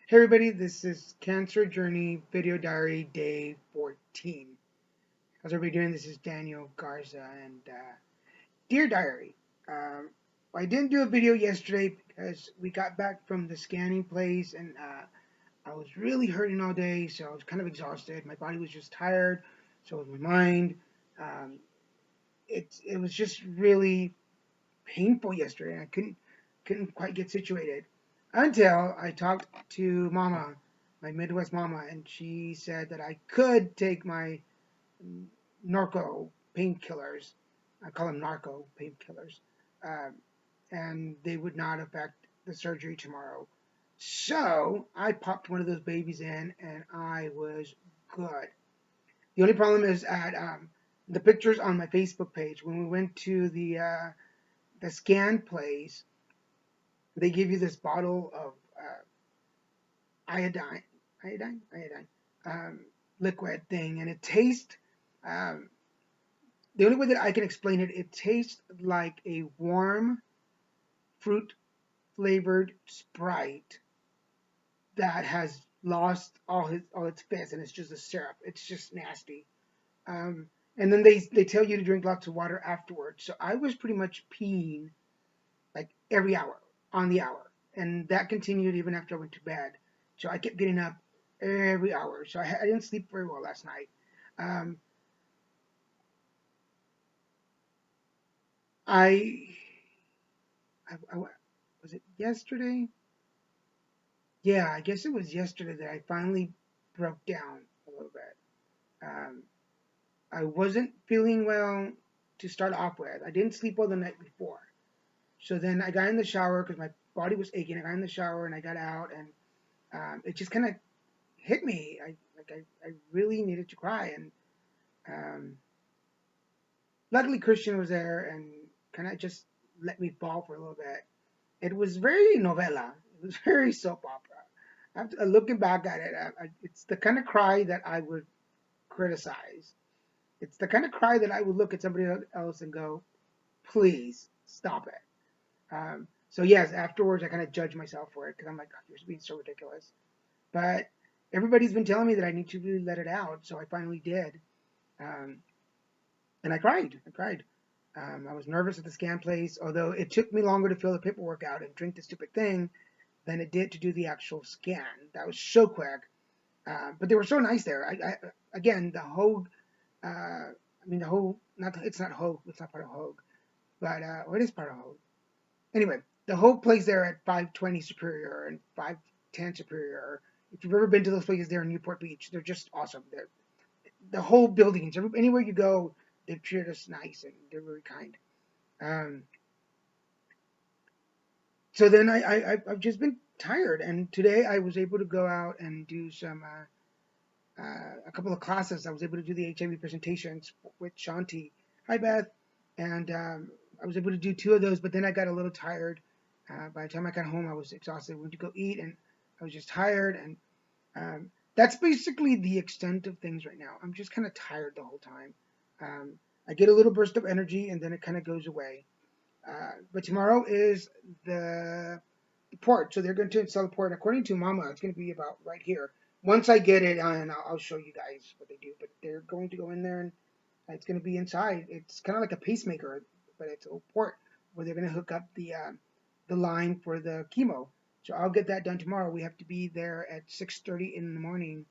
Hey everybody, this is Cancer Journey Video Diary Day 14. How's everybody doing? This is Daniel Garza and Dear Diary. Um, I didn't do a video yesterday because we got back from the scanning place and I was really hurting all day, so I was kind of exhausted. My body was just tired, so was my mind. Um, it was just really painful yesterday. I couldn't quite get situated until I talked to Mama, my Midwest Mama, and she said that I could take my narco painkillers. I call them narco painkillers, um, and they would not affect the surgery tomorrow. So I popped one of those babies in, and I was good. The only problem is at the pictures on my Facebook page when we went to the scan place, they give you this bottle of iodine, iodine, um, liquid thing, and it tastes. Um, the only way that I can explain it, it tastes like a warm fruit flavored Sprite that has lost all its fizz, and it's just a syrup. It's just nasty. Um, and then they tell you to drink lots of water afterwards. So I was pretty much peeing like every hour on the hour, and that continued even after I went to bed. So I kept getting up every hour. So I didn't sleep very well last night. Um, I, I was it yesterday? Yeah, I guess it was yesterday that I finally broke down a little bit. Um, I wasn't feeling well to start off with. I didn't sleep well the night before. So then I got in the shower because my body was aching. I got in the shower and I got out, and it just kind of hit me. I really needed to cry, and um, luckily Christian was there and kind of just let me fall for a little bit. It was very novela. It was very soap opera. After looking back at it, it's the kind of cry that I would criticize. It's the kind of cry that I would look at somebody else and go, "Please stop it." So yes, afterwards I kind of judge myself for it because I'm like, oh, "You're being so ridiculous." But everybody's been telling me that I need to really let it out, so I finally did. Um, and I cried. I cried. I was nervous at the scan place, although it took me longer to fill the paperwork out and drink the stupid thing than it did to do the actual scan. That was so quick. But they were so nice there. Again, the Hogue, the whole, not, it's not Hogue, it's not part of Hogue, but, it is part of Hogue. Anyway, the whole place there at 520 Superior and 510 Superior, if you've ever been to those places there in Newport Beach, they're just awesome. The whole buildings, anywhere you go, they treat us nice and they're very kind. Um, so then I've just been tired, and today I was able to go out and do a couple of classes. I was able to do the HIV presentations with Shanti. Hi, Beth. And I was able to do two of those, but then I got a little tired. By the time I got home, I was exhausted. I went to go eat, and I was just tired. And that's basically the extent of things right now. I'm just kind of tired the whole time. Um, I get a little burst of energy, and then it kind of goes away. But tomorrow is the port, so they're going to install the port. According to Mama, it's going to be about right here. Once I get it on, I'll show you guys what they do. But they're going to go in there, and it's going to be inside. It's kind of like a pacemaker, but it's a port where they're going to hook up the line for the chemo. So I'll get that done tomorrow. We have to be there at 6:30 in the morning,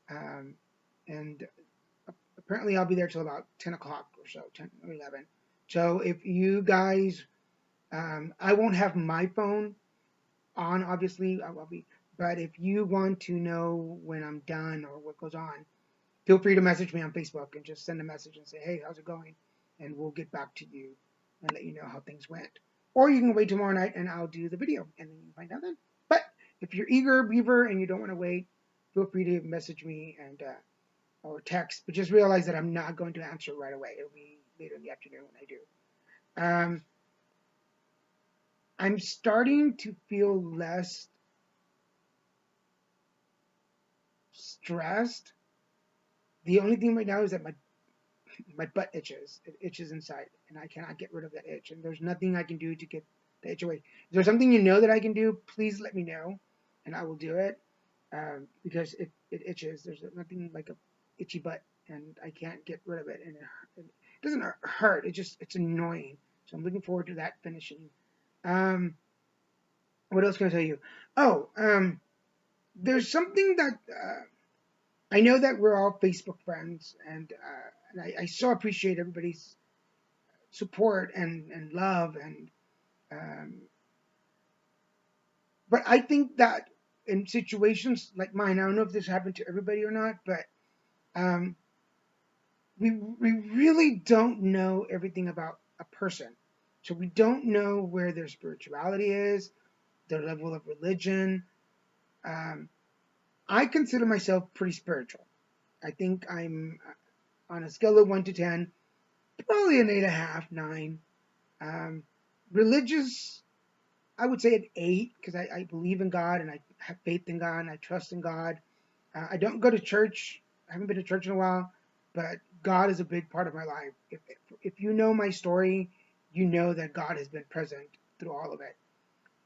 um, and apparently I'll be there till about 10 o'clock or so, 10 or 11. So if you guys, I won't have my phone on, obviously, I will be. But if you want to know when I'm done or what goes on, feel free to message me on Facebook and just send a message and say, hey, how's it going? And we'll get back to you and let you know how things went. Or you can wait tomorrow night and I'll do the video and then you can find out then. But if you're eager, beaver, and you don't want to wait, feel free to message me and or text. But just realize that I'm not going to answer right away. It'll be later in the afternoon when I do. I'm starting to feel less stressed. The only thing right now is that my butt itches. It itches inside, and I cannot get rid of that itch. And there's nothing I can do to get the itch away. If there's something you know that I can do, please let me know, and I will do it. because it itches. There's nothing like a itchy butt, and I can't get rid of it. And it doesn't hurt. It's annoying. So I'm looking forward to that finishing. Um, what else can I tell you? Oh, there's something that I know that we're all Facebook friends, and I so appreciate everybody's support and love um, but I think that in situations like mine, I don't know if this happened to everybody or not, but um, we really don't know everything about a person. So we don't know where their spirituality is, their level of religion. Um, I consider myself pretty spiritual. I think I'm on a scale of 1 to 10, probably an 8.5, 9. Um, religious, I would say an 8 because I believe in God and I have faith in God and I trust in God. I don't go to church. I haven't been to church in a while, but God is a big part of my life. If you know my story, you know that God has been present through all of it.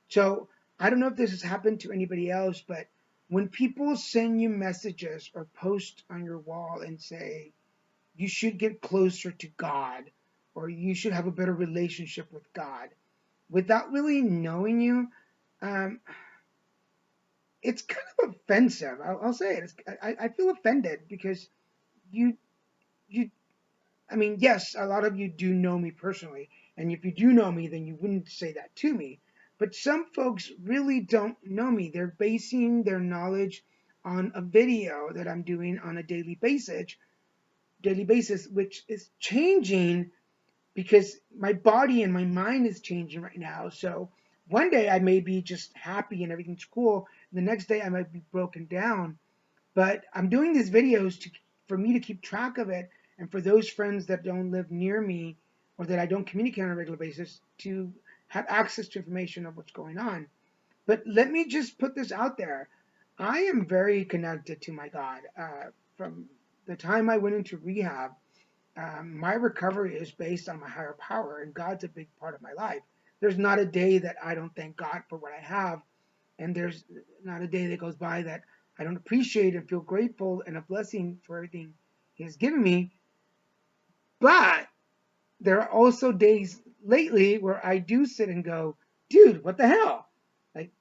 So I don't know if this has happened to anybody else, but when people send you messages or post on your wall and say, you should get closer to God or you should have a better relationship with God, without really knowing you, um, it's kind of offensive. I'll say it. I feel offended because you you I mean, yes, a lot of you do know me personally, and if you do know me, then you wouldn't say that to me. But some folks really don't know me. They're basing their knowledge on a video that I'm doing on a daily basis, which is changing because my body and my mind is changing right now. So one day I may be just happy and everything's cool. The next day I might be broken down. But I'm doing these videos for me to keep track of it and for those friends that don't live near me or that I don't communicate on a regular basis to have access to information of what's going on. But let me just put this out there. I am very connected to my God. From the time I went into rehab, my recovery is based on my higher power, and God's a big part of my life. There's not a day that I don't thank God for what I have, and there's not a day that goes by that I don't appreciate and feel grateful and a blessing for everything He has given me. But there are also days lately where I do sit and go, dude, what the hell? Like,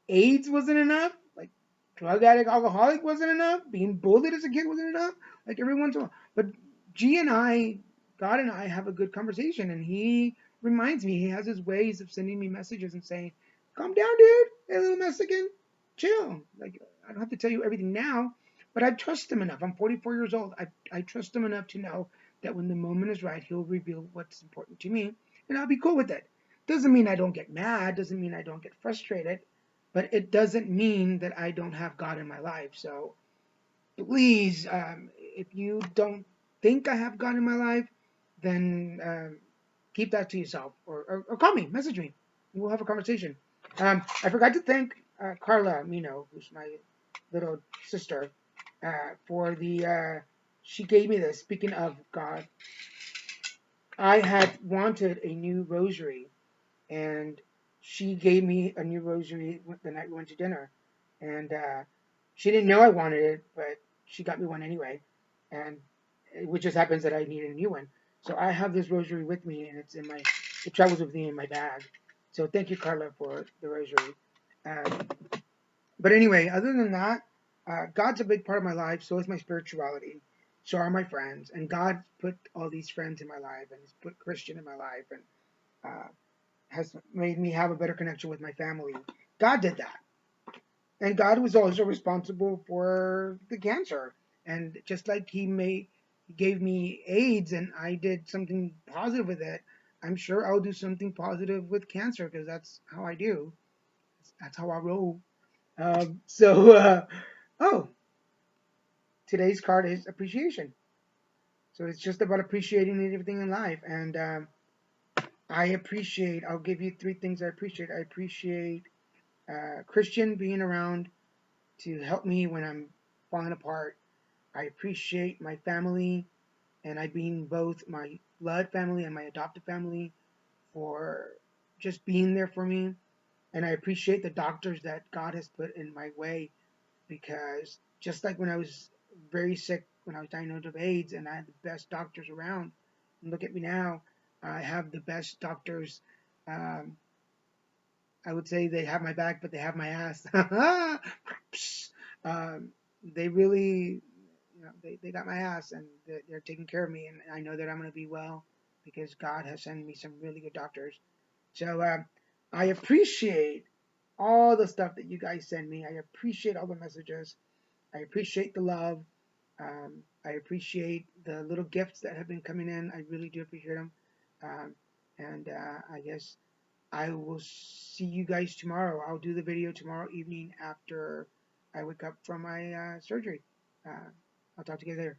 AIDS wasn't enough. Like, drug addict, alcoholic wasn't enough. Being bullied as a kid wasn't enough. Like, every once in a while. But G and I, God and I, have a good conversation, and He reminds me. He has His ways of sending me messages and saying, "Calm down, dude. Hey, little Mexican, chill." Like, I don't have to tell you everything now, but I trust Him enough. I'm 44 years old. I trust Him enough to know that when the moment is right, He'll reveal what's important to me, and I'll be cool with it. Doesn't mean I don't get mad. Doesn't mean I don't get frustrated but it doesn't mean that I don't have God in my life. So please, if you don't think I have God in my life, then keep that to yourself or call me, message me. We'll have a conversation. I forgot to thank Carla Mino, who's my little sister, for she gave me this. Speaking of God, I had wanted a new rosary and she gave me a new rosary the night we went to dinner, and she didn't know I wanted it, but she got me one anyway, and it just happens that I needed a new one. So I have this rosary with me, and it travels with me in my bag. So thank you, Carla, for the rosary. Um, but anyway, other than that, God's a big part of my life. So is my spirituality. So are my friends, and God put all these friends in my life, and He's put Christian in my life, and uh, has made me have a better connection with my family. God did that. And God was also responsible for the cancer. And just like He gave me AIDS and I did something positive with it, I'm sure I'll do something positive with cancer because that's how I do. That's how I roll. Oh, today's card is appreciation. So it's just about appreciating everything in life. And I'll give you 3 things I appreciate. I appreciate Christian being around to help me when I'm falling apart. I appreciate my family, and I being both my blood family and my adopted family for just being there for me. And I appreciate the doctors that God has put in my way because just like when I was very sick, when I was diagnosed with AIDS, and I had the best doctors around, and look at me now, I have the best doctors. Um, I would say they have my back, but they have my ass. um, they really, they got my ass, and they're taking care of me, and I know that I'm going to be well because God has sent me some really good doctors. So I appreciate all the stuff that you guys send me. I appreciate all the messages. I appreciate the love. I appreciate the little gifts that have been coming in. I really do appreciate them. Um, and I guess I will see you guys tomorrow. I'll do the video tomorrow evening after I wake up from my surgery. I'll talk to you guys later.